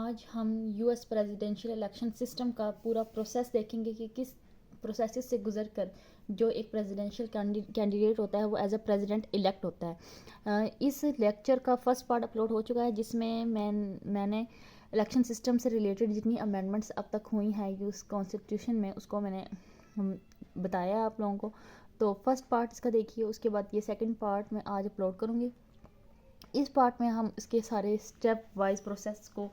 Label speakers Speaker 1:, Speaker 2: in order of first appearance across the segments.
Speaker 1: आज हम US presidential election system का पूरा प्रोसेस देखेंगे कि किस प्रोसेस से गुजर कर जो एक प्रेसिडेंशियल कैंडिडेट होता है वो एज अ प्रेसिडेंट इलेक्ट होता है। इस लेक्चर का फर्स्ट पार्ट अपलोड हो चुका है जिसमें मैंने इलेक्शन सिस्टम से रिलेटेड जितनी अमेंडमेंट्स अब तक हुई हैं यूएस कॉन्स्टिट्यूशन में उसको मैंने बताया आप लोगों को। तो फर्स्ट पार्ट इसका देखिए, उसके बाद ये सेकंड पार्ट मैं आज अपलोड करूँगी। इस पार्ट में हम इसके सारे स्टेप वाइज प्रोसेस को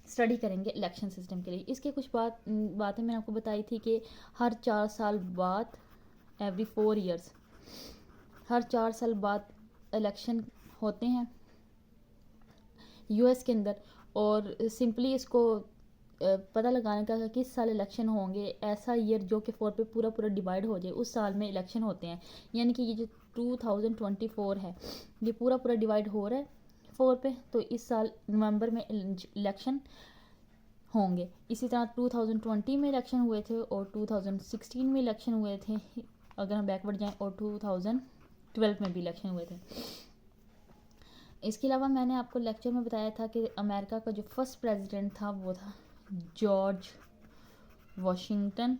Speaker 1: स्टडी करेंगे इलेक्शन सिस्टम के लिए। इसके कुछ बातें मैंने आपको बताई थी कि हर 4 साल बाद एवरी 4 ईयर्स हर 4 साल बाद इलेक्शन होते हैं यूएस के अंदर। और सिंपली इसको पता लगाने का किस साल इलेक्शन होंगे, ऐसा ईयर जो कि 4 पे पूरा पूरा डिवाइड हो जाए उस साल में इलेक्शन होते हैं। यानी कि ये जो 2024 है ये पूरा पूरा डिवाइड हो रहा है 4 पे, तो इस साल नवंबर में इलेक्शन होंगे। इसी तरह 2020 में इलेक्शन हुए थे और 2016 में इलेक्शन हुए थे अगर हम बैकवर्ड जाएं, और 2012 में भी इलेक्शन हुए थे। इसके अलावा मैंने आपको लेक्चर में बताया था कि अमेरिका का जो फर्स्ट प्रेसिडेंट था वो था जॉर्ज वॉशिंगटन।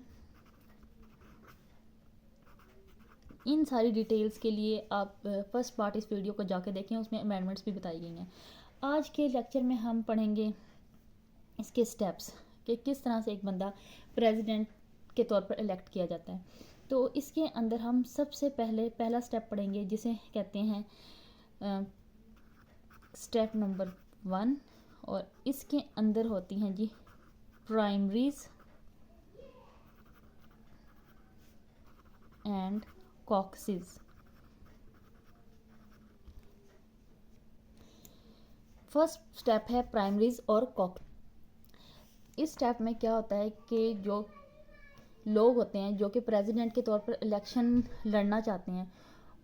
Speaker 1: इन सारी डिटेल्स के लिए आप फर्स्ट पार्ट इस वीडियो को जाके देखें, उसमें अमेंडमेंट्स भी बताई गई हैं। आज के लेक्चर में हम पढ़ेंगे इसके स्टेप्स कि किस तरह से एक बंदा प्रेसिडेंट के तौर पर इलेक्ट किया जाता है। तो इसके अंदर हम सबसे पहला स्टेप पढ़ेंगे जिसे कहते हैं स्टेप नंबर 1, और इसके अंदर होती हैं जी प्राइमरीज एंड कॉकसेस। फर्स्ट स्टेप है प्राइमरीज और कॉक। इस स्टेप में क्या होता है कि जो लोग होते हैं जो कि प्रेसिडेंट के तौर पर इलेक्शन लड़ना चाहते हैं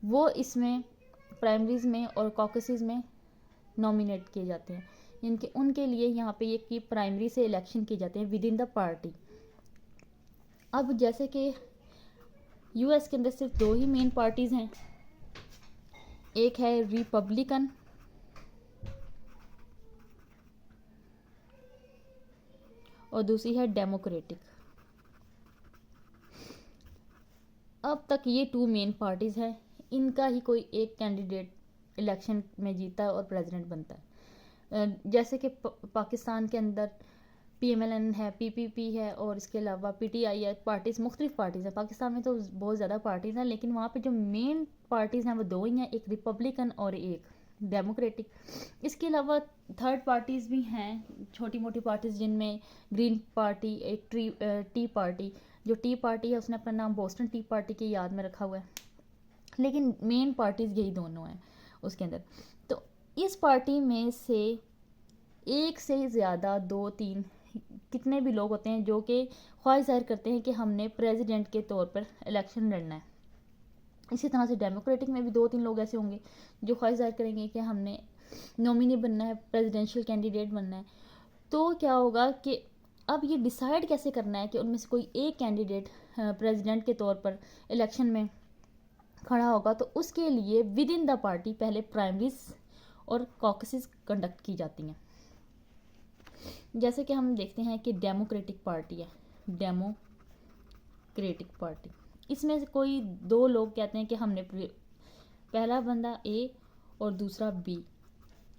Speaker 1: वो इसमें प्राइमरीज में और कॉकसेस में नॉमिनेट किए जाते हैं। इनके उनके लिए यहाँ पे ये कि प्राइमरी से इलेक्शन किए जाते हैं विद इन द पार्टी। अब जैसे कि यूएस के अंदर सिर्फ 2 ही मेन पार्टीज हैं, एक है रिपब्लिकन और दूसरी है डेमोक्रेटिक। अब तक ये 2 मेन पार्टीज हैं, इनका ही कोई एक कैंडिडेट इलेक्शन में जीता है और प्रेसिडेंट बनता है। जैसे कि पाकिस्तान के अंदर पीएमएलएन है, पीपीपी है और इसके अलावा पीटीआई है। पार्टीज मुख्तलिफ पार्टीज हैं, पाकिस्तान में तो बहुत ज़्यादा पार्टीज हैं, लेकिन वहाँ पे जो मेन पार्टीज हैं वो 2 ही हैं, एक रिपब्लिकन और एक डेमोक्रेटिक। इसके अलावा थर्ड पार्टीज भी हैं, छोटी मोटी पार्टीज, जिनमें ग्रीन पार्टी, एक टी पार्टी। जो टी पार्टी है उसने अपना नाम बोस्टन टी पार्टी की याद में रखा हुआ है, लेकिन मेन पार्टीज यही दोनों हैं उसके अंदर। तो इस पार्टी में से एक से ज़्यादा 2-3 कितने भी लोग होते हैं जो कि ख्वाहिश जाहिर करते हैं कि हमने प्रेसिडेंट के तौर पर इलेक्शन लड़ना है। इसी तरह से डेमोक्रेटिक में भी 2-3 लोग ऐसे होंगे जो ख्वाहिश जाहिर करेंगे कि हमने नॉमिनी बनना है, प्रेसिडेंशियल कैंडिडेट बनना है। तो क्या होगा कि अब ये डिसाइड कैसे करना है कि उनमें से कोई एक कैंडिडेट प्रेसिडेंट के तौर पर इलेक्शन में खड़ा होगा। तो उसके लिए विद इन द पार्टी पहले प्राइमरीज और कॉकसेस कंडक्ट की जाती हैं। जैसे कि हम देखते हैं कि डेमोक्रेटिक पार्टी है, डेमोक्रेटिक पार्टी, इसमें से कोई 2 लोग कहते हैं कि हमने पहला बंदा ए और दूसरा बी।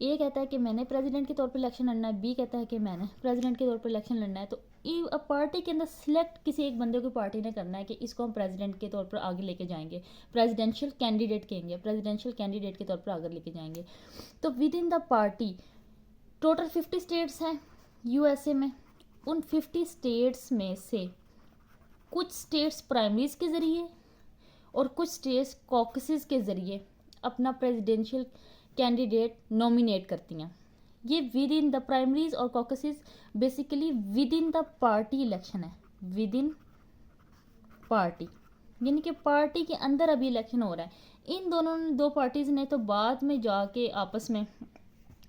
Speaker 1: ए कहता है कि मैंने प्रेसिडेंट के तौर पर इलेक्शन लड़ना है, बी कहता है कि मैंने प्रेसिडेंट के तौर पर इलेक्शन लड़ना है। तो अब पार्टी के अंदर सिलेक्ट किसी एक बंदे को पार्टी ने करना है कि इसको हम प्रेसिडेंट के तौर पर आगे लेके जाएंगे, प्रेसिडेंशियल कैंडिडेट कहेंगे, प्रेसिडेंशियल कैंडिडेट के तौर पर आगे लेके जाएंगे। तो with in the party total 50 states हैं यूएसए में। उन 50 स्टेट्स में से कुछ स्टेट्स प्राइमरीज के ज़रिए और कुछ स्टेट्स कॉकसेस के ज़रिए अपना प्रेसिडेंशियल कैंडिडेट नॉमिनेट करती हैं। ये विद इन द प्राइमरीज और caucuses basically within the party election है, विद इन पार्टी, यानी कि पार्टी के अंदर अभी इलेक्शन हो रहा है। इन दोनों 2 पार्टीज ने तो बाद में जाके आपस में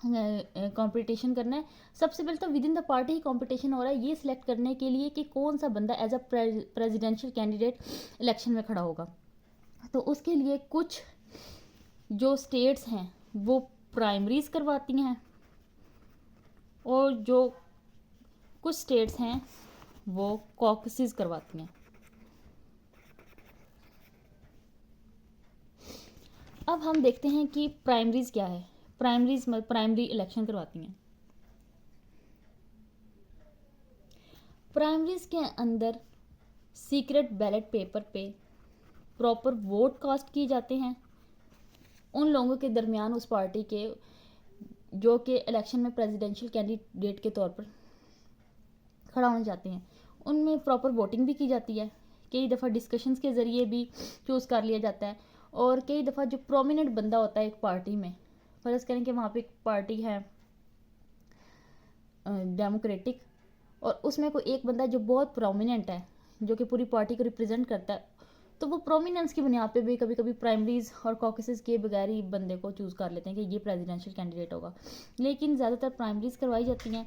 Speaker 1: कंपटीशन करना है। सबसे पहले तो with in the party he competition हो रहा है ये सिलेक्ट करने के लिए कि कौन सा बंदा as a presidential candidate election में खड़ा होगा। तो उसके लिए कुछ जो स्टेट्स हैं वो प्राइमरीज करवाती हैं और जो कुछ स्टेट्स हैं वो कॉकसेस करवाती हैं। अब हम देखते हैं कि प्राइमरीज क्या है। प्राइमरीज मतलब प्राइमरी इलेक्शन करवाती हैं। प्राइमरीज के अंदर सीक्रेट बैलेट पेपर पे प्रॉपर वोट कास्ट किए जाते हैं उन लोगों के दरमियान उस पार्टी के जो कि इलेक्शन में प्रेसिडेंशियल कैंडिडेट के तौर पर खड़ा होना चाहते हैं। उनमें प्रॉपर वोटिंग भी की जाती है, कई दफ़ा डिस्कशंस के ज़रिए भी चूज़ कर लिया जाता है, और कई दफ़ा जो प्रोमिनेंट बंदा होता है एक पार्टी में, फ़र्ज़ करें कि वहाँ पे एक पार्टी है डेमोक्रेटिक, और उसमें कोई एक बंदा जो बहुत प्रोमिनेंट है, जो कि पूरी पार्टी को रिप्रेजेंट करता है, तो वो प्रोमिनेंस की बुनियाद पे भी कभी कभी प्राइमरीज और कॉकसेस के बगैर ही बंदे को चूज़ कर लेते हैं कि ये प्रेसिडेंशियल कैंडिडेट होगा। लेकिन ज़्यादातर प्राइमरीज करवाई जाती हैं।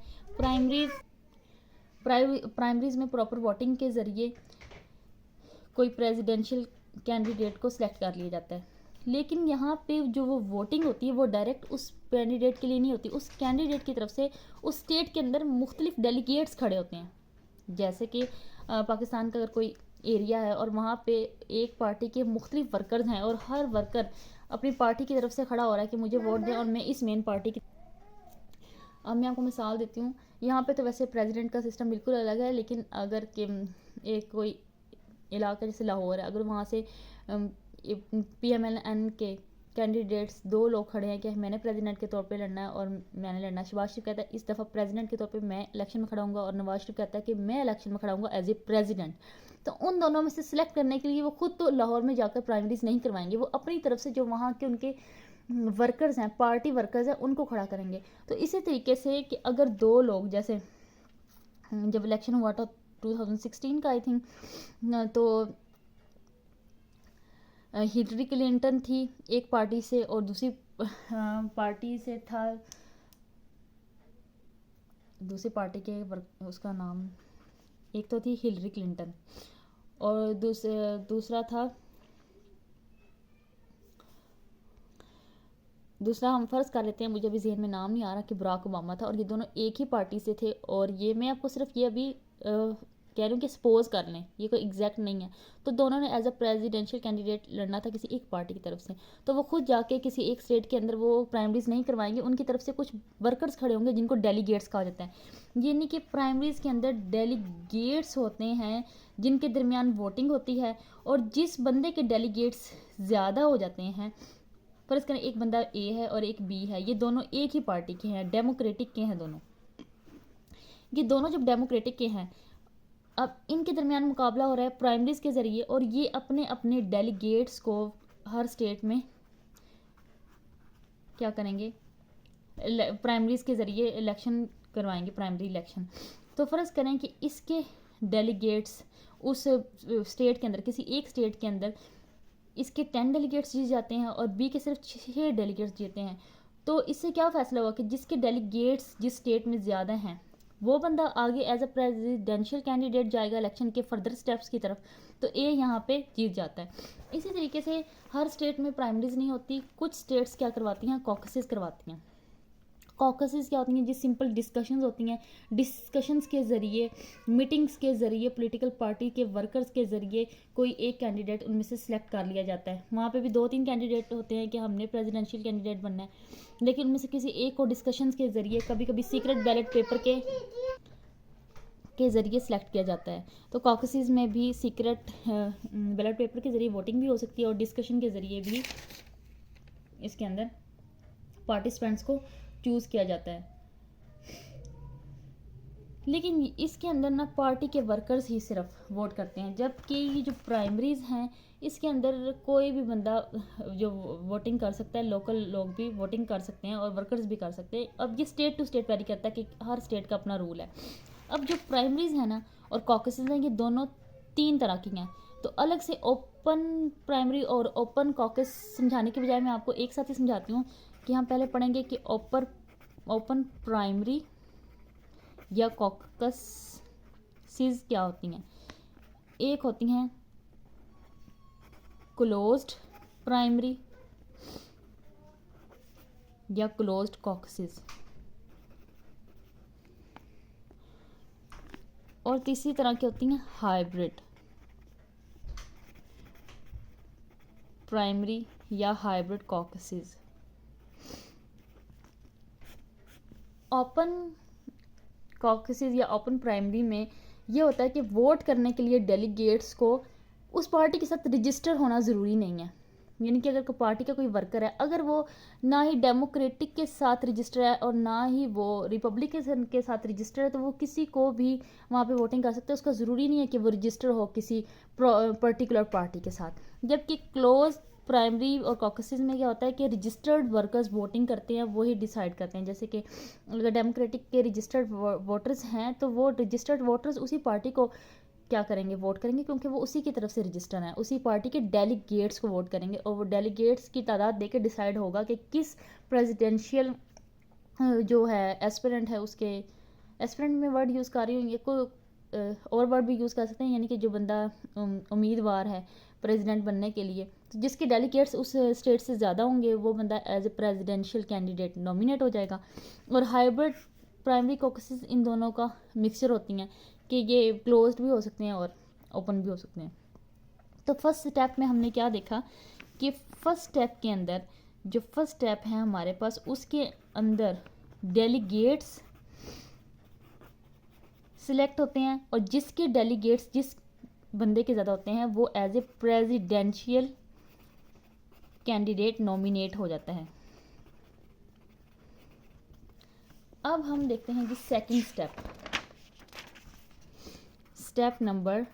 Speaker 1: प्राइमरीज में प्रॉपर वोटिंग के ज़रिए कोई प्रेसिडेंशियल कैंडिडेट को सिलेक्ट कर लिया जाता है। लेकिन यहाँ पे जो वो वोटिंग होती है वो डायरेक्ट उस कैंडिडेट के लिए नहीं होती, उस कैंडिडेट की तरफ से उस स्टेट के अंदर मुख्तलिफ डेलीगेट्स खड़े होते हैं। जैसे कि पाकिस्तान का अगर कोई एरिया है और वहाँ पे एक पार्टी के मुख्तलिफ वर्कर्स हैं और हर वर्कर अपनी पार्टी की तरफ से खड़ा हो रहा है कि मुझे वोट दें और मैं इस मेन पार्टी की। अब मैं आपको मिसाल देती हूँ। यहाँ पे तो वैसे प्रेसिडेंट का सिस्टम बिल्कुल अलग है, लेकिन अगर कि एक कोई इलाका जैसे लाहौर है, अगर वहाँ से PMLN के कैंडिडेट्स 2 लोग खड़े हैं कि मैंने प्रेसिडेंट के तौर पे लड़ना है और मैंने लड़ना है। शहबाज शरीफ कहता है इस दफ़ा प्रेसिडेंट के तौर पे मैं इलेक्शन में खड़ा हूँगा, और नवाज शरीफ कहता है कि मैं इलेक्शन में खड़ा हूँगा एज ए प्रेसिडेंट। तो उन दोनों में से सिलेक्ट करने के लिए वो खुद तो लाहौर में जाकर प्राइमरीज नहीं करवाएंगे, वो अपनी तरफ से जो वहाँ के उनके वर्कर्स हैं, पार्टी वर्कर्स हैं, उनको खड़ा करेंगे। तो इसी तरीके से कि अगर 2 लोग, जैसे जब इलेक्शन हुआ था 2016 का आई थिंक, तो हिलरी क्लिंटन थी एक पार्टी से और दूसरी पार्टी से था, दूसरी पार्टी के उसका नाम, एक तो थी हिलरी क्लिंटन और दूसरा हम फ़र्ज़ कर लेते हैं, मुझे अभी जहन में नाम नहीं आ रहा, कि बराक ओबामा था, और ये दोनों एक ही पार्टी से थे। और ये मैं आपको सिर्फ ये अभी कह रही हूँ कि सपोज कर लें, ये कोई एग्जैक्ट नहीं है। तो दोनों ने एज अ प्रेसिडेंशियल कैंडिडेट लड़ना था किसी एक पार्टी की तरफ से, तो वो खुद जाके किसी एक स्टेट के अंदर वो प्राइमरीज नहीं करवाएंगे, उनकी तरफ से कुछ वर्कर्स खड़े होंगे जिनको डेलीगेट्स कहा जाता है। यानी कि प्राइमरीज के अंदर डेलीगेट्स होते हैं जिनके दरमियान वोटिंग होती है, और जिस बंदे के डेलीगेट्स ज़्यादा हो जाते हैं, फ़र्ज़ करें एक बंदा ए है और एक बी है, ये दोनों एक ही पार्टी के हैं, डेमोक्रेटिक के हैं दोनों, ये दोनों जब डेमोक्रेटिक के हैं, अब इनके दरमियान मुकाबला हो रहा है प्राइमरीज के ज़रिए, और ये अपने अपने डेलीगेट्स को हर स्टेट में क्या करेंगे, प्राइमरीज के ज़रिए इलेक्शन करवाएंगे, प्राइमरी इलेक्शन। तो फ़र्ज़ करें कि इसके डेलीगेट्स उस स्टेट के अंदर, किसी एक स्टेट के अंदर इसके 10 डेलीगेट्स जीत जाते हैं और बी के सिर्फ 6 डेलीगेट्स जीते हैं। तो इससे क्या फ़ैसला हुआ कि जिसके डेलीगेट्स जिस स्टेट में ज़्यादा हैं वो बंदा आगे एज अ प्रेसिडेंशियल कैंडिडेट जाएगा इलेक्शन के फर्दर स्टेप्स की तरफ, तो ए यहाँ पे जीत जाता है। इसी तरीके से हर स्टेट में प्राइमरीज नहीं होती, कुछ स्टेट्स क्या करवाती हैं, कॉकसेस करवाती हैं। कॉकसेस क्या होती हैं, जिस सिंपल डिस्कशंस होती हैं, डिस्कशंस के ज़रिए, मीटिंग्स के ज़रिए, पॉलिटिकल पार्टी के वर्कर्स के ज़रिए कोई एक कैंडिडेट उनमें से सिलेक्ट कर लिया जाता है। वहाँ पे भी 2-3 कैंडिडेट होते हैं कि हमने प्रेसिडेंशियल कैंडिडेट बनना है, लेकिन उनमें से किसी एक को डिस्कशंस के ज़रिए, कभी कभी सीक्रेट बैलेट पेपर के ज़रिए सेलेक्ट किया जाता है। तो कॉकसेस में भी सीक्रेट बैलेट पेपर के ज़रिए वोटिंग भी हो सकती है और डिस्कशन के ज़रिए भी इसके अंदर पार्टिसिपेंट्स को चूज़ किया जाता है। लेकिन इसके अंदर ना पार्टी के वर्कर्स ही सिर्फ वोट करते हैं, जबकि ये जो प्राइमरीज हैं इसके अंदर कोई भी बंदा जो वोटिंग कर सकता है, लोकल लोग भी वोटिंग कर सकते हैं और वर्कर्स भी कर सकते हैं। अब ये स्टेट टू स्टेट वेरी करता है कि हर स्टेट का अपना रूल है। अब जो प्राइमरीज है ना और कॉकसेस हैं, ये दोनों 3 तरह की हैं। तो अलग से ओपन प्राइमरी और ओपन कॉकस समझाने के बजाय मैं आपको एक साथ ही समझाती हूँ कि हम पहले पढ़ेंगे कि ओपन प्राइमरी या कॉकसेस क्या होती हैं। एक होती हैं क्लोज्ड प्राइमरी या क्लोज्ड कॉकसेस। और तीसरी तरह की होती हैं हाइब्रिड प्राइमरी या हाइब्रिड कॉकसेस। ओपन कॉकसेस या ओपन प्राइमरी में ये होता है कि वोट करने के लिए डेलीगेट्स को उस पार्टी के साथ रजिस्टर होना ज़रूरी नहीं है। यानी कि अगर कोई पार्टी का कोई वर्कर है, अगर वो ना ही डेमोक्रेटिक के साथ रजिस्टर है और ना ही वो रिपब्लिकन के साथ रजिस्टर है, तो वो किसी को भी वहाँ पे वोटिंग कर सकते हैं। उसका ज़रूरी नहीं है कि वो रजिस्टर हो किसी पर्टिकुलर पार्टी के साथ। जबकि क्लोज प्राइमरी और कॉकसेस में क्या होता है कि रजिस्टर्ड वर्कर्स वोटिंग करते हैं, वही डिसाइड करते हैं। जैसे कि अगर डेमोक्रेटिक के रजिस्टर्ड वोटर्स हैं तो वो रजिस्टर्ड वोटर्स उसी पार्टी को क्या करेंगे, वोट करेंगे, क्योंकि वो उसी की तरफ से रजिस्टर हैं, उसी पार्टी के डेलीगेट्स को वोट करेंगे और वो डेलीगेट्स की तादाद देके डिसाइड होगा कि किस प्रेसिडेंशियल जो है एस्पिरेंट है, उसके एस्पिरेंट में वर्ड यूज़ कर रही हूँ, ये को और वर्ड भी यूज़ कर सकते हैं, यानी कि जो बंदा उम्मीदवार है प्रेसिडेंट बनने के लिए, तो जिसके डेलीगेट्स उस स्टेट से ज़्यादा होंगे वो बंदा as a presidential candidate nominate हो जाएगा। और हाइब्रिड प्राइमरी कॉकसेस इन दोनों का मिक्सचर होती हैं कि ये क्लोज्ड भी हो सकते हैं और ओपन भी हो सकते हैं। तो फर्स्ट स्टेप में हमने क्या देखा कि फर्स्ट स्टेप के अंदर जो फर्स्ट स्टेप है हमारे पास, उसके अंदर डेलीगेट्स सिलेक्ट होते हैं और जिसके डेलीगेट्स जिस बंदे के ज़्यादा होते हैं वो as a presidential candidate nominate हो जाता है। अब हम देखते हैं कि सेकंड स्टेप नंबर,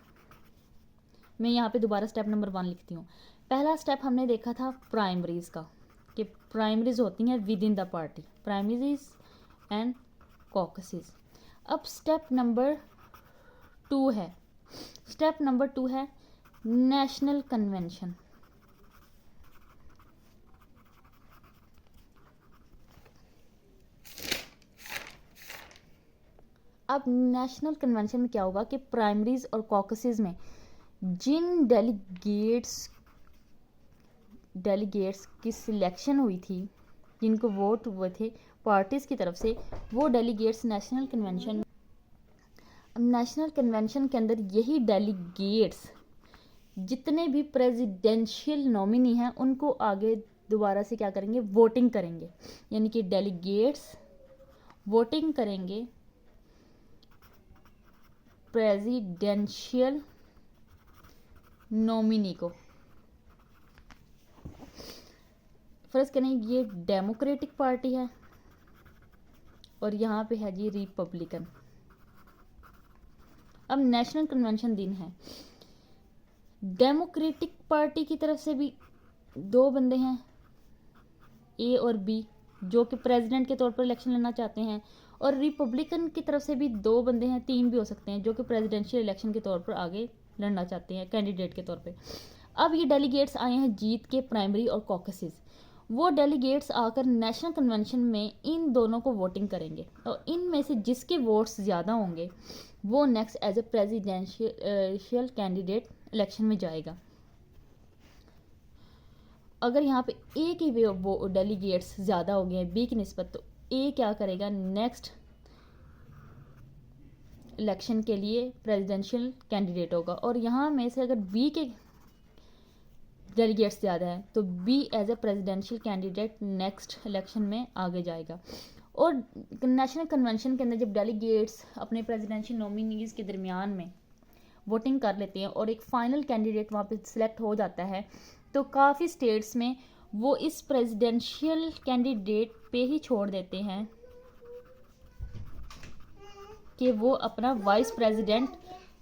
Speaker 1: मैं यहाँ पे दोबारा स्टेप नंबर 1 लिखती हूँ। पहला स्टेप हमने देखा था प्राइमरीज का, कि प्राइमरीज होती हैं within the party, primaries and caucuses. अब स्टेप नंबर 2 है, स्टेप नंबर 2 है नेशनल कन्वेंशन। अब नेशनल कन्वेंशन में क्या होगा कि प्राइमरीज और कॉकसेस में जिन डेलीगेट्स की सिलेक्शन हुई थी, जिनको वोट हुए थे पार्टीज की तरफ से, वो डेलीगेट्स नेशनल कन्वेंशन के अंदर यही डेलीगेट्स जितने भी प्रेसिडेंशियल नॉमिनी हैं उनको आगे दोबारा से क्या करेंगे, वोटिंग करेंगे। यानी कि डेलीगेट्स वोटिंग करेंगे प्रेसिडेंशियल नॉमिनी को। फर्ज करें ये डेमोक्रेटिक पार्टी है और यहाँ पे है जी रिपब्लिकन। अब नेशनल कन्वेंशन दिन है, डेमोक्रेटिक पार्टी की तरफ से भी 2 बंदे हैं ए और बी जो कि प्रेसिडेंट के तौर पर इलेक्शन लड़ना चाहते हैं, और रिपब्लिकन की तरफ से भी 2 बंदे हैं, 3 भी हो सकते हैं, जो कि प्रेसिडेंशियल इलेक्शन के तौर पर आगे लड़ना चाहते हैं कैंडिडेट के तौर पे। अब ये डेलीगेट्स आए हैं जीत के प्राइमरी और कॉकसेस। वो डेलीगेट्स आकर नेशनल कन्वेंशन में इन दोनों को वोटिंग करेंगे और इनमें से जिसके वोट्स ज़्यादा होंगे वो next as a presidential candidate election में जाएगा। अगर यहाँ पे ए की वो डेलीगेट्स ज़्यादा हो गए हैं बी की निस्बत, तो ए क्या करेगा, नेक्स्ट इलेक्शन के लिए प्रेसिडेंशियल कैंडिडेट होगा। और यहाँ में से अगर बी के डेलीगेट्स ज़्यादा है तो B as a presidential candidate next election में आगे जाएगा। और नेशनल कन्वेंशन के अंदर जब डेलीगेट्स अपने प्रेसिडेंशियल नॉमिनीज़ के दरमियान में वोटिंग कर लेते हैं और एक फाइनल कैंडिडेट वहाँ पे सिलेक्ट हो जाता है, तो काफ़ी स्टेट्स में वो इस प्रेसिडेंशियल कैंडिडेट पे ही छोड़ देते हैं कि वो अपना वाइस प्रेसिडेंट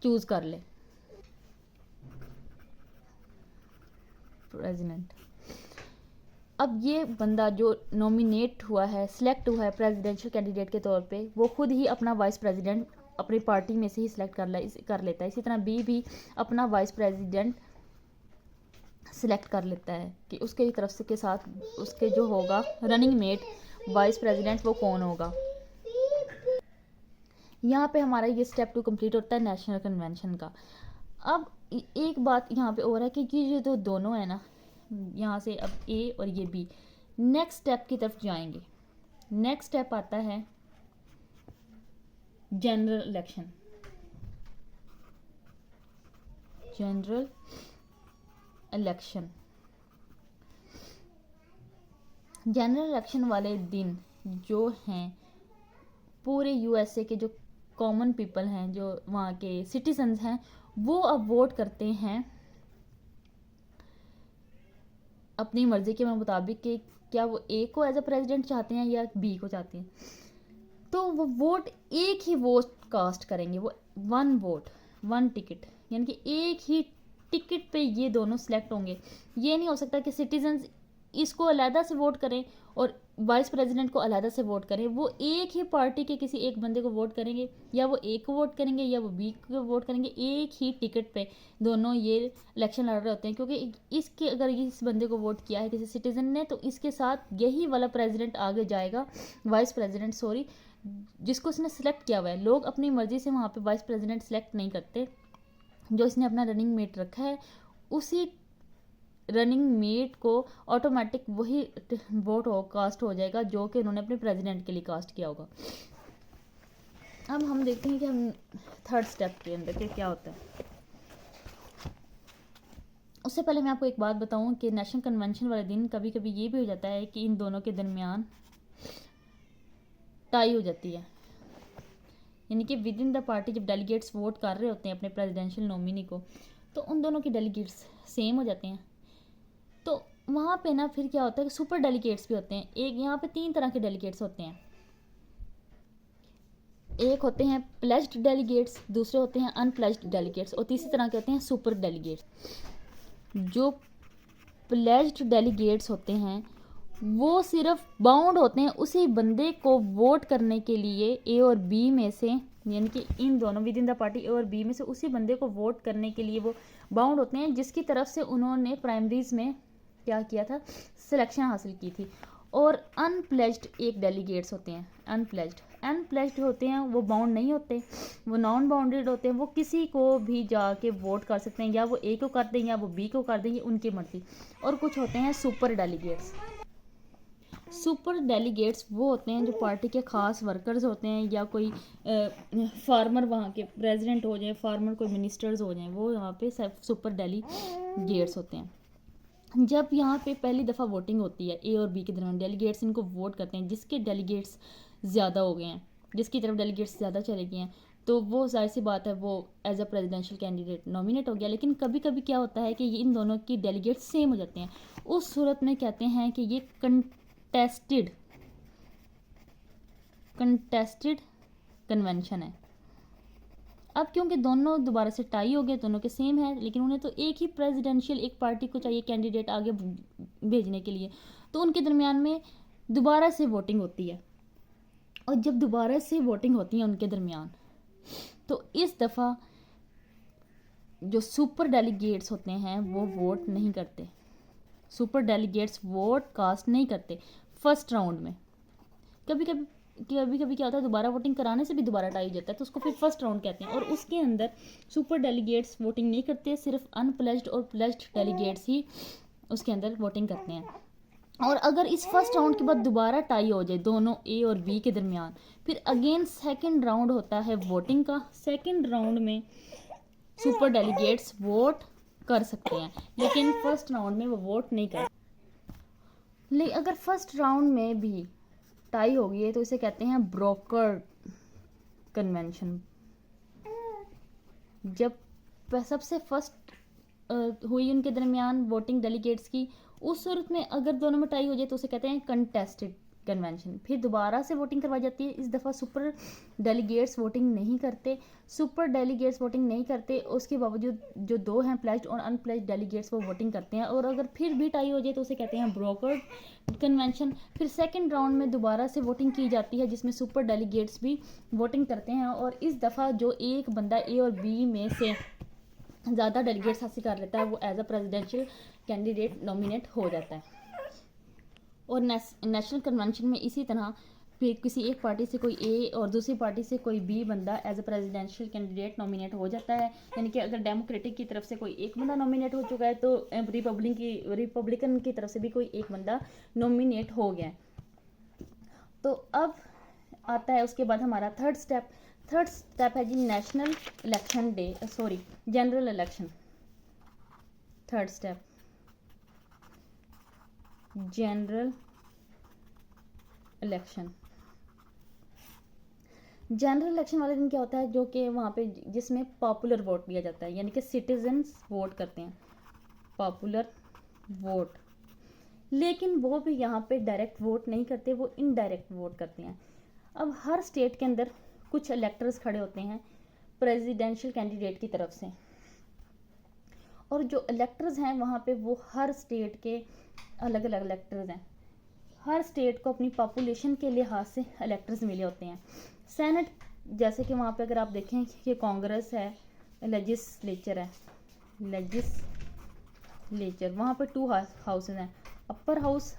Speaker 1: चूज़ कर ले। प्रेसिडेंट, अब ये बंदा जो नॉमिनेट हुआ है, सिलेक्ट हुआ है प्रेसिडेंशियल कैंडिडेट के तौर पे, वो खुद ही अपना वाइस प्रेसिडेंट अपनी पार्टी में से ही सिलेक्ट कर लेता है। इसी तरह बी भी अपना वाइस प्रेसिडेंट सिलेक्ट कर लेता है कि उसके तरफ से के साथ उसके जो होगा रनिंग मेट वाइस प्रेसिडेंट वो कौन होगा। यहाँ पे हमारा ये स्टेप 2 कंप्लीट होता है नेशनल कन्वेंशन का। अब एक बात यहाँ पे और है कि ये जो दोनों है ना, यहाँ से अब ए और ये बी नेक्स्ट स्टेप की तरफ जाएंगे। नेक्स्ट स्टेप आता है general election. General election. General election वाले दिन जो हैं पूरे यूएसए के जो कॉमन पीपल हैं, जो वहाँ के सिटीजन्स हैं, वो अब वोट करते हैं अपनी मर्जी के मुताबिक कि क्या वो ए को एज अ प्रेसिडेंट चाहते हैं या बी को चाहते हैं। तो वो वोट एक ही वोट कास्ट करेंगे, वो वन वोट वन टिकट, यानी कि एक ही टिकट पे ये दोनों सिलेक्ट होंगे। ये नहीं हो सकता कि सिटीजन्स इसको अलहदा से वोट करें और वाइस प्रेसिडेंट को अलहदा से वोट करें। वो एक ही पार्टी के किसी एक बंदे को वोट करेंगे, या वो ए को वोट करेंगे या वो बी को वोट करेंगे। एक ही टिकट पे दोनों ये इलेक्शन लड़ रहे होते हैं, क्योंकि इसके अगर इस बंदे को वोट किया है किसी सिटीजन ने, तो इसके साथ यही वाला प्रेसिडेंट आगे जाएगा, वाइस प्रेसिडेंट सॉरी, जिसको उसने सेलेक्ट किया हुआ है। लोग अपनी मर्जी से वहाँ पे वाइस प्रेसिडेंट सेलेक्ट नहीं करते, जो इसने अपना रनिंग मेट रखा है उसी रनिंग मेट को ऑटोमेटिक वही वोट कास्ट हो जाएगा जो कि उन्होंने अपने प्रेसिडेंट के लिए कास्ट किया होगा। अब हम देखते हैं कि हम थर्ड स्टेप के अंदर के क्या होता है। उससे पहले मैं आपको एक बात बताऊं कि नेशनल कन्वेंशन वाले दिन कभी कभी ये भी हो जाता है कि इन दोनों के दरमियान टाई हो जाती है, यानी कि विद इन द पार्टी जब डेलीगेट्स वोट कर रहे होते हैं अपने प्रेसिडेंशियल नॉमिनी को, तो उन दोनों के डेलीगेट्स सेम हो जाते हैं। तो वहाँ पे ना फिर क्या होता है कि सुपर डेलीगेट्स भी होते हैं। एक यहाँ पे 3 तरह के डेलीगेट्स होते हैं। एक होते हैं प्लेज्ड डेलीगेट्स, दूसरे होते हैं अनप्लेज्ड डेलीगेट्स, और तीसरी तरह के होते हैं सुपर डेलीगेट्स। जो प्लेज्ड डेलीगेट्स होते हैं वो सिर्फ बाउंड होते हैं उसी बंदे को वोट करने के लिए ए और बी में से, यानी कि इन दोनों विद इन द पार्टी ए और बी में से उसी बंदे को वोट करने के लिए वो बाउंड होते हैं जिसकी तरफ से उन्होंने प्राइमरीज में क्या किया था, सिलेक्शन हासिल की थी। और अनप्लेज्ड एक डेलीगेट्स होते हैं। अनप्लेज्ड होते हैं, वो बाउंड नहीं होते, वो नॉन बाउंडेड होते हैं, वो किसी को भी जाके वोट कर सकते हैं, या वो ए को कर दें या वो बी को कर दें, ये उनकी मर्जी। और कुछ होते हैं सुपर डेलीगेट्स। सुपर डेलीगेट्स वो होते हैं जो पार्टी के ख़ास वर्कर्स होते हैं, या कोई फार्मर वहाँ के प्रेसिडेंट हो जाए, फार्मर कोई मिनिस्टर्स हो जाएं, वो यहाँ पे सब सुपर डेलीगेट्स होते हैं। जब यहाँ पे पहली दफ़ा वोटिंग होती है ए और बी के दरमियान, डेलीगेट्स इनको वोट करते हैं, जिसके डेलीगेट्स ज़्यादा हो गए हैं, जिसकी तरफ डेलीगेट्स ज़्यादा चले गए हैं, तो वो जाहिर सी बात है वो as a presidential candidate nominate हो गया। लेकिन कभी कभी क्या होता है कि ये इन दोनों की डेलीगेट्स सेम हो जाते हैं। उस सूरत में कहते हैं कि ये कंटेस्टेड कन्वेंशन है। अब क्योंकि दोनों दोबारा से टाई हो गए, दोनों के सेम है, लेकिन उन्हें तो एक ही प्रेसिडेंशियल एक पार्टी को चाहिए कैंडिडेट आगे भेजने के लिए, तो उनके दरमियान में दोबारा से वोटिंग होती है। और जब दोबारा से वोटिंग होती है उनके दरमियान, तो इस दफ़ा जो सुपर डेलीगेट्स होते हैं वो वोट नहीं करते, सुपर डेलीगेट्स वोट कास्ट नहीं करते फर्स्ट राउंड में। कभी कभी क्या होता है, दोबारा वोटिंग कराने से भी दोबारा टाई हो जाता है, तो उसको फिर फर्स्ट राउंड कहते हैं। और उसके अंदर सुपर डेलीगेट्स वोटिंग नहीं करते, सिर्फ अनप्लेज्ड और प्लेज्ड डेलीगेट्स ही उसके अंदर वोटिंग करते हैं। और अगर इस फर्स्ट राउंड के बाद दोबारा टाई हो जाए दोनों ए और बी के दरमियान, फिर अगेन सेकंड राउंड होता है वोटिंग का। सेकंड राउंड में सुपर डेलीगेट्स वोट कर सकते हैं, लेकिन फर्स्ट राउंड में वो वोट नहीं कर। लेकिन अगर फर्स्ट राउंड में भी टाई हो गई है तो इसे कहते हैं ब्रोकर कन्वेंशन। जब सबसे फर्स्ट हुई उनके दरमियान वोटिंग डेलीगेट्स की, उस सूरत में अगर दोनों में टाई हो जाए तो उसे कहते हैं कंटेस्टेड कन्वेंशन। फिर दोबारा से वोटिंग करवाई जाती है। इस दफ़ा सुपर डेलीगेट्स वोटिंग नहीं करते, उसके बावजूद जो 2 हैं प्लेज्ड और अनप्लेज्ड डेलीगेट्स वो वोटिंग करते हैं। और अगर फिर भी टाई हो जाए तो उसे कहते हैं ब्रोकर कन्वेंशन। फिर सेकंड राउंड में दोबारा से वोटिंग की जाती है जिसमें सुपर डेलीगेट्स भी वोटिंग करते हैं, और इस दफ़ा जो एक बंदा ए और बी में से ज़्यादा डेलीगेट्स हासिल कर लेता है वो as a presidential candidate nominate हो जाता है। और नेशनल कन्वेंशन में इसी तरह फिर किसी एक पार्टी से कोई ए और दूसरी पार्टी से कोई बी बंदा as a presidential candidate nominate हो जाता है। यानी कि अगर डेमोक्रेटिक की तरफ से कोई एक बंदा नॉमिनेट हो चुका है तो रिपब्लिकन की तरफ से भी कोई एक बंदा नॉमिनेट हो गया है। तो अब आता है उसके बाद हमारा थर्ड स्टेप है जी general election. Third step, general election. General election वाले दिन क्या होता है, जो कि वहाँ पे जिसमें पॉपुलर वोट दिया जाता है, यानी कि सिटीजन्स वोट करते हैं, पॉपुलर वोट। लेकिन वो भी यहाँ पे डायरेक्ट वोट नहीं करते, वो इनडायरेक्ट वोट करते हैं। अब हर स्टेट के अंदर कुछ इलेक्टर्स खड़े होते हैं प्रेसिडेंशियल कैंडिडेट की तरफ से, और जो इलेक्टर्स हैं वहाँ पे वो हर स्टेट के अलग अलग इलेक्टर्स हैं। हर स्टेट को अपनी पॉपुलेशन के लिहाज से इलेक्टर्स मिले होते हैं। सेनेट, जैसे कि वहाँ पे अगर आप देखें कि कांग्रेस है, लेजिस्लेचर है, लेजिस्लेचर, वहाँ पे 2 हाउसेज हैं, अपर हाउस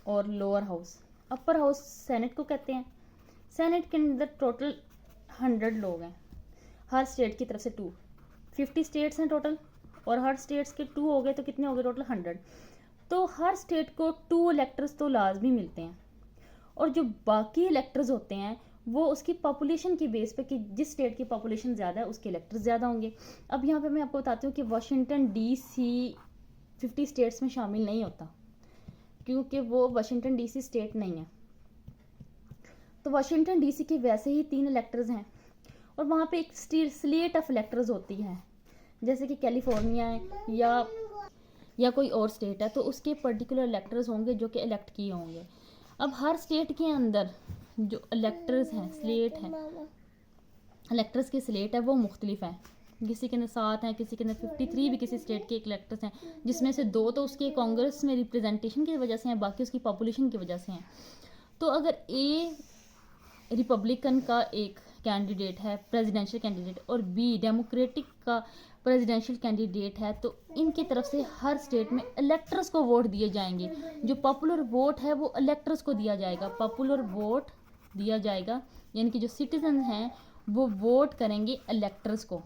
Speaker 1: और lower house. Upper house senate को कहते हैं। सेनेट के अंदर टोटल 100 लोग हैं, हर स्टेट की तरफ से 50 स्टेट्स हैं टोटल, और हर स्टेट्स के 2 हो गए तो कितने हो गए टोटल 100। तो हर स्टेट को 2 इलेक्टर्स तो लाजमी मिलते हैं, और जो बाकी इलेक्टर्स होते हैं वो उसकी पॉपुलेशन की बेस पे कि जिस स्टेट की पॉपुलेशन ज़्यादा है उसके इलेक्टर्स ज़्यादा होंगे। अब यहाँ पे मैं आपको बताती हूँ कि वाशिंगटन डीसी 50 स्टेट्स में शामिल नहीं होता, क्योंकि वो वाशिंगटन डीसी स्टेट नहीं है। तो वाशिंगटन डीसी के वैसे ही 3 इलेक्टर्स हैं, और वहाँ पे एक स्लेट ऑफ इलेक्टर्स होती है, जैसे कि कैलिफोर्निया है या कोई और स्टेट है, तो उसके पर्टिकुलर इलेक्टर्स होंगे जो कि इलेक्ट किए होंगे। अब हर स्टेट के अंदर जो इलेक्टर्स हैं, स्लेट हैं, इलेक्टर्स की स्लेट है वो मुख्तलिफ है। किसी के अंदर 7 हैं, किसी के अंदर 53 भी किसी स्टेट के इलेक्टर्स हैं, जिसमें से 2 तो उसके कांग्रेस में रिप्रेजेंटेशन की वजह से हैं, बाकी उसकी पॉपुलेशन की वजह से हैं। तो अगर ए रिपब्लिकन का एक कैंडिडेट है प्रेसिडेंशियल कैंडिडेट, और बी डेमोक्रेटिक का प्रेसिडेंशियल कैंडिडेट है, तो इनकी तरफ से हर स्टेट में इलेक्टर्स को वोट दिए जाएंगे। जो पॉपुलर वोट है वो इलेक्टर्स को दिया जाएगा, पॉपुलर वोट दिया जाएगा, यानी कि जो सिटीजन हैं वो वोट करेंगे इलेक्टर्स को।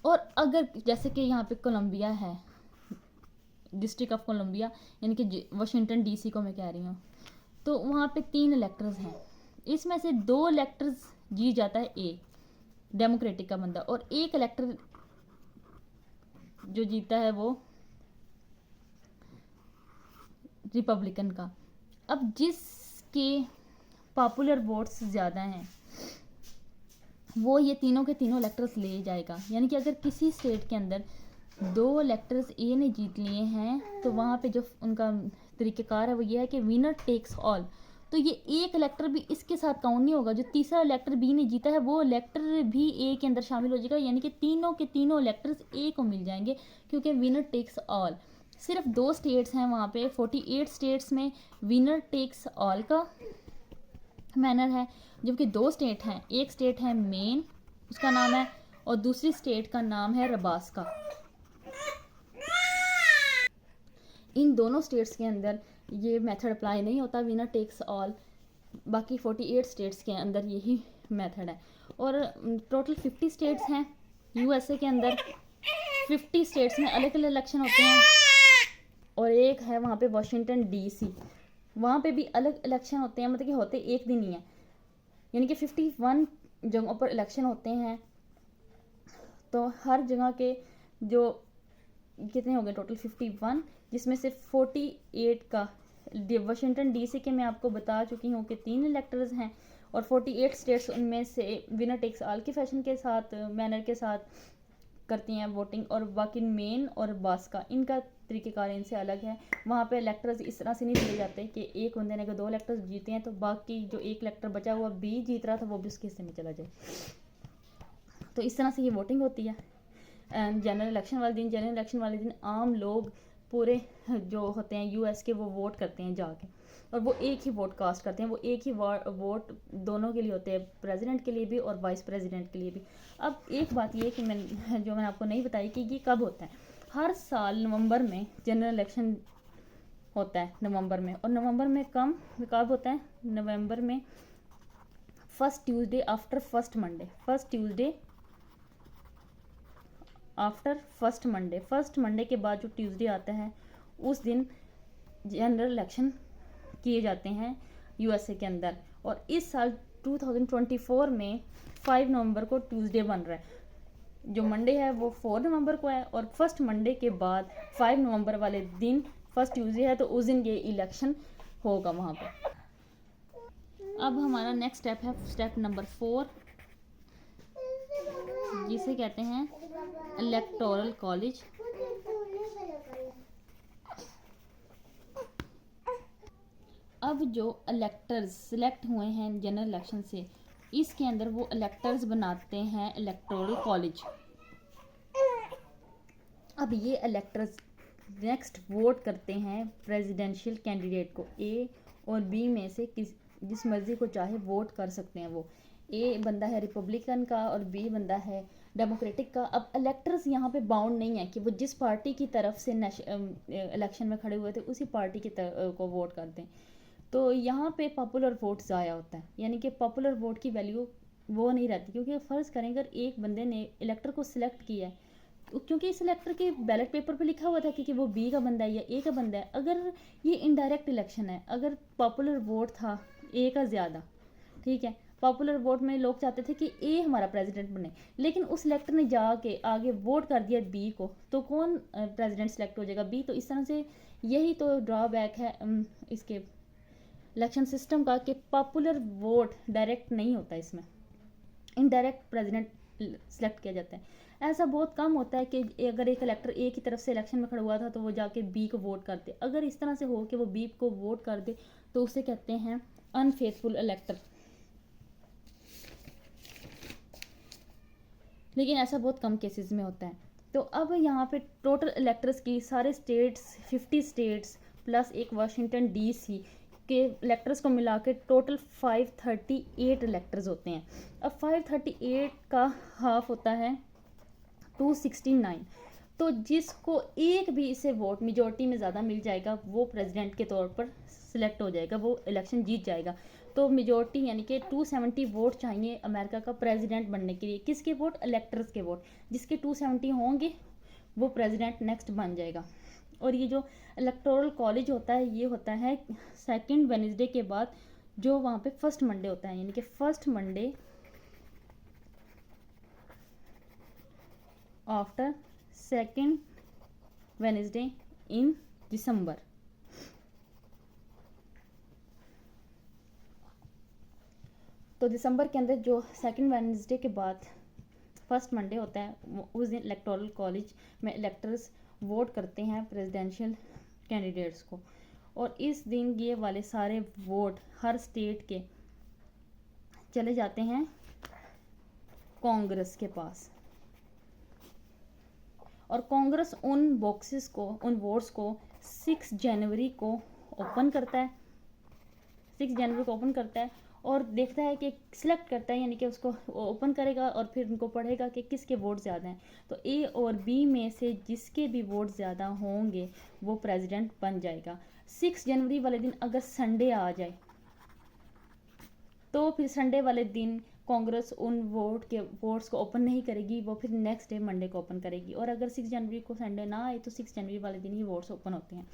Speaker 1: और अगर जैसे कि यहाँ पे कोलंबिया है, डिस्ट्रिक्ट ऑफ कोलंबिया, यानी कि वाशिंगटन डीसी को मैं कह रही हूँ, तो वहाँ पे 3 इलेक्टर्स हैं, इसमें से 2 इलेक्टर्स जीत जाता है ए डेमोक्रेटिक का बंदा, और एक इलेक्टर जो जीता है वो रिपब्लिकन का। अब जिसके पॉपुलर वोट्स ज़्यादा हैं वो ये तीनों के तीनों इलेक्टर्स ले जाएगा, यानी कि अगर किसी स्टेट के अंदर 2 इलेक्टर्स ए ने जीत लिए हैं तो वहाँ पे जो उनका तरीक़ेकार है वो ये है कि विनर टेक्स ऑल। तो ये एक इलेक्टर भी इसके साथ काउंट नहीं होगा, जो तीसरा इलेक्टर बी ने जीता है वो इलेक्टर भी ए के अंदर शामिल हो जाएगा, यानी कि तीनों के तीनों इलेक्टर्स ए को मिल जाएंगे, क्योंकि विनर टेक्स ऑल। सिर्फ 2 स्टेट्स हैं वहाँ पे, 48 स्टेट्स में विनर टेक्स ऑल का मैनर है, जबकि 2 स्टेट हैं, एक स्टेट है मेन, उसका नाम है, और दूसरी स्टेट का नाम है रबास्का। इन दोनों स्टेट्स के अंदर ये मेथड अप्लाई नहीं होता, विनर टेक्स ऑल। बाकी 48 स्टेट्स के अंदर यही मेथड है, और टोटल 50 स्टेट्स हैं यूएसए के अंदर। 50 स्टेट्स में अलग अलग इलेक्शन होते हैं, और एक है वहाँ पे वाशिंगटन डीसी, वहाँ पे भी अलग इलेक्शन होते हैं, मतलब कि होते एक दिन ही है, यानी कि 51 जगहों पर इलेक्शन होते हैं। तो हर जगह के जो कितने हो गए टोटल 51, जिसमें से 48 का वाशिंगटन डीसी के मैं आपको बता चुकी हूँ कि 3 इलेक्टर्स हैं, और 48 स्टेट्स उनमें से विनर टेक्स ऑल के फैशन के साथ मैनर के साथ करती हैं वोटिंग, और बाकी मेन और बास्का इनका तरीक़ेकार इनसे अलग है। वहाँ पे इलेक्टर्स इस तरह से नहीं दिए जाते कि एक बंदे ने अगर 2 इलेक्टर्स जीते हैं तो बाकी जो एक इलेक्टर बचा हुआ बी जीत रहा था वो भी उसके हिस्से में चला जाए। तो इस तरह से ये वोटिंग होती है। जनरल इलेक्शन वाले दिन आम लोग पूरे जो होते हैं यूएस के वो वोट करते हैं जाके, और वो एक ही वोट कास्ट करते हैं, वो एक ही वोट दोनों के लिए होते हैं, प्रेसिडेंट के लिए भी और वाइस प्रेसिडेंट के लिए भी। अब एक बात ये कि मैंने आपको नहीं बताई कि ये कब होता है। हर साल नवंबर में जनरल इलेक्शन होता है नवंबर में, और नवंबर में कब होता है, नवंबर में first Tuesday after first Monday first Monday के बाद जो ट्यूसडे आता है उस दिन जनरल इलेक्शन किए जाते हैं यूएसए के अंदर। और इस साल 2024 में 5 नवंबर को ट्यूसडे बन रहा है, जो मंडे है वो 4 नवंबर को है, और फर्स्ट मंडे के बाद 5 नवंबर वाले दिन फर्स्ट ट्यूसडे है, तो उस दिन ये इलेक्शन होगा वहाँ पर। अब हमारा नेक्स्ट स्टेप है स्टेप नंबर 4, जिसे कहते हैं इलेक्टोरल कॉलेज। अब जो इलेक्टर्स सिलेक्ट हुए हैं जनरल इलेक्शन से, इसके अंदर वो इलेक्टर्स बनाते हैं इलेक्टोरल कॉलेज। अब ये इलेक्टर्स नेक्स्ट वोट करते हैं प्रेसिडेंशियल कैंडिडेट को। ए और बी में से जिस मर्जी को चाहे वोट कर सकते हैं वो। ए बंदा है रिपब्लिकन का और बी बंदा है डेमोक्रेटिक का। अब इलेक्टर्स यहाँ पे बाउंड नहीं है कि वो जिस पार्टी की तरफ से इलेक्शन में खड़े हुए थे उसी पार्टी की को वोट करते हैं। तो यहाँ पे पॉपुलर वोट ज़ाया होता है, यानी कि पॉपुलर वोट की वैल्यू वो नहीं रहती, क्योंकि फ़र्ज़ करें अगर एक बंदे ने इलेक्टर को सिलेक्ट किया है, क्योंकि इस इलेक्टर के बैलेट पेपर पे लिखा हुआ था कि वो बी का बंदा है या ए का बंदा है। अगर ये इनडायरेक्ट इलेक्शन है, अगर पॉपुलर वोट था ए का ज़्यादा, ठीक है, पॉपुलर वोट में लोग चाहते थे कि ए हमारा प्रेसिडेंट बने, लेकिन उस इलेक्टर ने जाके आगे वोट कर दिया बी को, तो कौन प्रेसिडेंट सेलेक्ट हो जाएगा? बी। तो इस तरह से यही तो ड्रॉबैक है इसके इलेक्शन सिस्टम का, कि पॉपुलर वोट डायरेक्ट नहीं होता, इसमें इनडायरेक्ट प्रेसिडेंट सेलेक्ट किया जाता है। ऐसा बहुत कम होता है कि अगर एक इलेक्टर ए की तरफ से इलेक्शन में खड़ा हुआ था तो वो जाके बी को वोट कर दे। अगर इस तरह से हो कि वो बी को वोट कर दे तो उसे कहते हैं अनफेथफुल इलेक्टर। लेकिन ऐसा बहुत कम केसेस में होता है। तो अब यहाँ पे टोटल इलेक्टर्स की सारे स्टेट्स 50 स्टेट्स प्लस एक वाशिंगटन डीसी के इलेक्टर्स को मिला के टोटल 538 इलेक्टर्स होते हैं। अब 538 का हाफ होता है 269। तो जिसको एक भी इसे वोट मेजोरिटी में ज़्यादा मिल जाएगा वो प्रेसिडेंट के तौर पर सिलेक्ट हो जाएगा, वो इलेक्शन जीत जाएगा। तो मेजोरिटी यानी कि 270 वोट चाहिए अमेरिका का प्रेसिडेंट बनने के लिए। किसके वोट? इलेक्टर्स के वोट। जिसके 270 होंगे वो प्रेसिडेंट नेक्स्ट बन जाएगा। और ये जो इलेक्टोरल कॉलेज होता है ये होता है सेकंड वेडनेसडे के बाद, जो वहाँ पे फर्स्ट मंडे होता है, यानी कि first Monday after second Wednesday in December. तो दिसंबर के अंदर जो सेकंड वेडनेसडे के बाद फर्स्ट मंडे होता है उस दिन इलेक्टोरल कॉलेज में इलेक्टर्स वोट करते हैं प्रेसिडेंशियल कैंडिडेट्स को। और इस दिन ये वाले सारे वोट हर स्टेट के चले जाते हैं कांग्रेस के पास, और कांग्रेस उन बॉक्सेस को, उन वोट्स को 6 जनवरी को ओपन करता है। 6 जनवरी को ओपन करता है और देखता है कि सिलेक्ट करता है, यानी कि उसको ओपन करेगा और फिर उनको पढ़ेगा कि किसके वोट ज़्यादा हैं। तो ए और बी में से जिसके भी वोट ज़्यादा होंगे वो प्रेसिडेंट बन जाएगा। 6 जनवरी वाले दिन अगर संडे आ जाए तो फिर संडे वाले दिन कांग्रेस उन वोट्स को ओपन नहीं करेगी, वो फिर नेक्स्ट डे मंडे को ओपन करेगी। और अगर 6 जनवरी को संडे ना आए तो 6 जनवरी वाले दिन ही वोट्स ओपन होते हैं।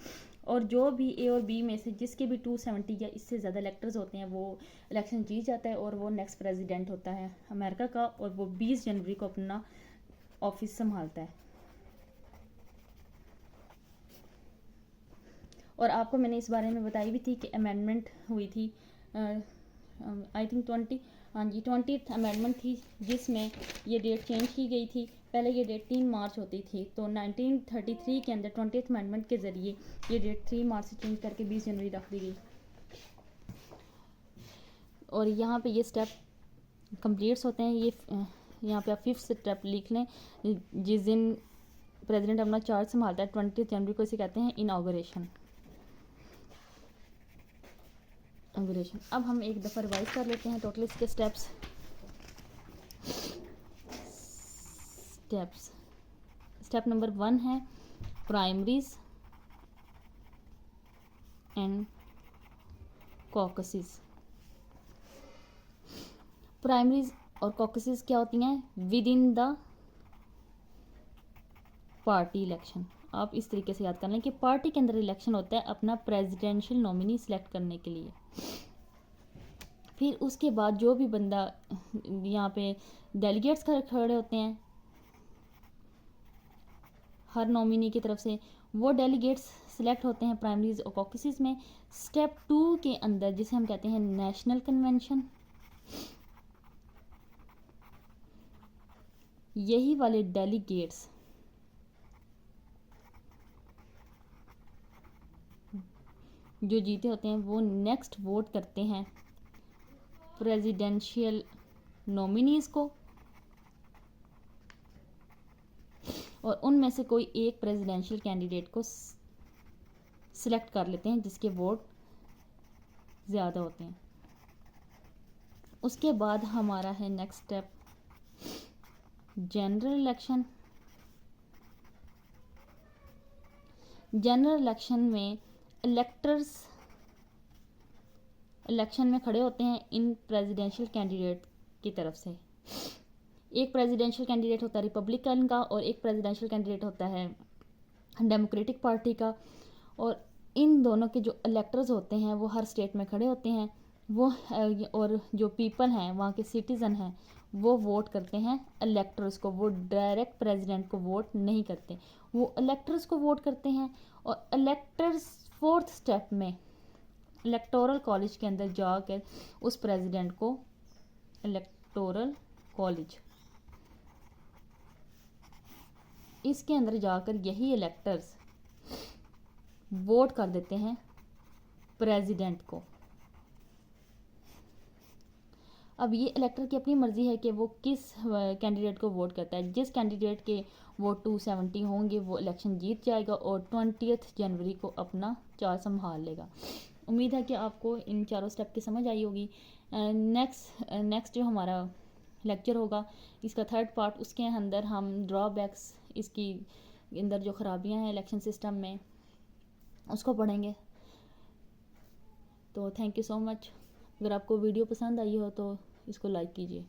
Speaker 1: और जो भी ए और बी में से जिसके भी 270 या इससे ज़्यादा इलेक्टर्स होते हैं वो इलेक्शन जीत जाता है और वो नेक्स्ट प्रेसिडेंट होता है अमेरिका का, और वो 20 जनवरी को अपना ऑफिस संभालता है। और आपको मैंने इस बारे में बताई भी थी कि अमेंडमेंट हुई थी, आई थिंक 20th अमेंडमेंट थी, जिसमें ये डेट चेंज की गई थी। पहले ये डेट 3 मार्च होती थी, तो 1933 के अंदर 20th अमेंडमेंट के ज़रिए ये डेट 3 मार्च से चेंज करके 20 जनवरी रख दी गई। और यहाँ पे ये स्टेप कंप्लीट्स होते हैं। ये यहाँ पे आप 5th स्टेप लिख लें, जिस दिन प्रेसिडेंट अपना चार्ज संभालता है 20 जनवरी को, इसे कहते हैं इनाग्रेशन। अब हम एक दफ़ा रिवाइज कर लेते हैं टोटल इसके स्टेप्स। स्टेप नंबर 1 है प्राइमरीज एंड कॉकसेस। प्राइमरीज और कॉकसेस क्या होती हैं? Within the party election. आप इस तरीके से याद कर लें कि पार्टी के अंदर इलेक्शन होता है अपना प्रेसिडेंशियल नॉमिनी सेलेक्ट करने के लिए। फिर उसके बाद जो भी बंदा यहाँ पे डेलीगेट्स खड़े होते हैं हर नॉमिनी की तरफ से। वो डेलीगेट्स सिलेक्ट होते हैं प्राइमरीज और कॉकसेस में। स्टेप 2 के अंदर, जिसे हम कहते हैं नेशनल कन्वेंशन, यही वाले डेलीगेट्स जो जीते होते हैं वो नेक्स्ट वोट करते हैं प्रेसिडेंशियल नॉमिनीज़ को, और उनमें से कोई एक प्रेसिडेंशियल कैंडिडेट को सिलेक्ट कर लेते हैं जिसके वोट ज़्यादा होते हैं। उसके बाद हमारा है next step general election. General election में इलेक्टर्स इलेक्शन में खड़े होते हैं इन प्रेसिडेंशियल कैंडिडेट की तरफ से। एक प्रेसिडेंशियल कैंडिडेट होता है रिपब्लिकन का और एक प्रेसिडेंशियल कैंडिडेट होता है डेमोक्रेटिक पार्टी का, और इन दोनों के जो इलेक्टर्स होते हैं वो हर स्टेट में खड़े होते हैं। वो और जो पीपल हैं, वहाँ के सिटीज़न हैं, वो वोट करते हैं इलेक्टर्स को। वो डायरेक्ट प्रेसिडेंट को वोट नहीं करते, वो इलेक्टर्स को वोट करते हैं। और इलेक्टर्स 4th स्टेप में इलेक्टोरल कॉलेज के अंदर जाकर उस प्रेसिडेंट को इलेक्टोरल कॉलेज, इसके अंदर जाकर यही इलेक्टर्स वोट कर देते हैं प्रेसिडेंट को। अब ये इलेक्टर की अपनी मर्जी है कि वो किस कैंडिडेट को वोट करता है। जिस कैंडिडेट के वोट 270 होंगे वो इलेक्शन जीत जाएगा और 20 जनवरी को अपना चार्ज संभाल लेगा। उम्मीद है कि आपको इन चारों स्टेप की समझ आई होगी। नेक्स्ट जो हमारा लेक्चर होगा, इसका 3rd पार्ट, उसके अंदर हम ड्रॉबैक्स, इसकी अंदर जो ख़राबियां हैं इलेक्शन सिस्टम में, उसको पढ़ेंगे। तो थैंक यू सो मच। अगर आपको वीडियो पसंद आई हो तो इसको लाइक कीजिए।